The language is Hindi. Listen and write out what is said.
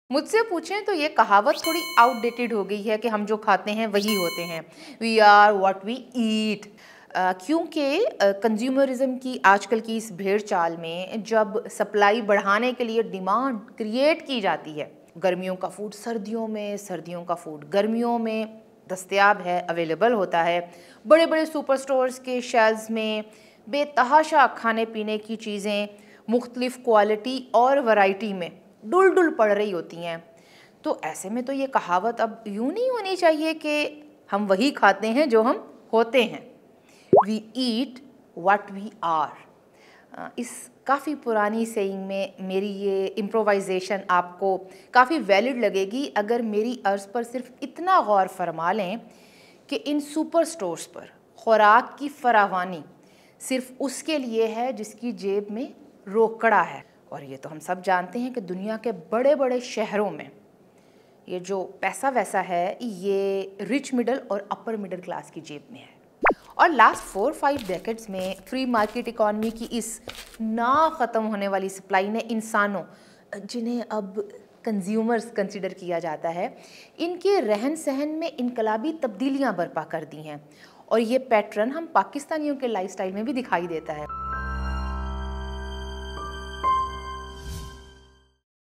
मुझसे पूछें तो ये कहावत थोड़ी आउटडेटेड हो गई है कि हम जो खाते हैं वही होते हैं। We are what we eat. क्योंकि कंज्यूमरिज्म की आजकल की इस भेड़ चाल में जब सप्लाई बढ़ाने के लिए डिमांड क्रिएट की जाती है, गर्मियों का फूड सर्दियों में, सर्दियों का फूड गर्मियों में दस्तयाब है, अवेलेबल होता है। बड़े बड़े सुपर स्टोर्स के शेल्व्स में बेतहाशा खाने पीने की चीज़ें मुख्तलिफ क्वालिटी और वैरायटी में डुल डुल पड़ रही होती हैं। तो ऐसे में तो ये कहावत अब यूं नहीं होनी चाहिए कि हम वही खाते हैं जो हम होते हैं। We eat what we are. इस काफ़ी पुरानी सेइंग में मेरी ये इम्प्रोवाइजेशन आपको काफ़ी वैलिड लगेगी अगर मेरी अर्ज़ पर सिर्फ इतना गौर फरमा लें कि इन सुपर स्टोर्स पर खुराक की फरावानी सिर्फ उसके लिए है जिसकी जेब में रोकड़ा है। और ये तो हम सब जानते हैं कि दुनिया के बड़े बड़े शहरों में ये जो पैसा वैसा है ये रिच मिडल और अपर मिडिल क्लास की जेब में है। और लास्ट 4-5 डेकेड्स में फ्री मार्केट इकॉनमी की इस ना ख़त्म होने वाली सप्लाई ने इंसानों, जिन्हें अब कंज्यूमर्स कंसिडर किया जाता है, इनके रहन सहन में इनकलाबी तब्दीलियां बर्पा कर दी हैं। और ये पैटर्न हम पाकिस्तानियों के लाइफस्टाइल में भी दिखाई देता है।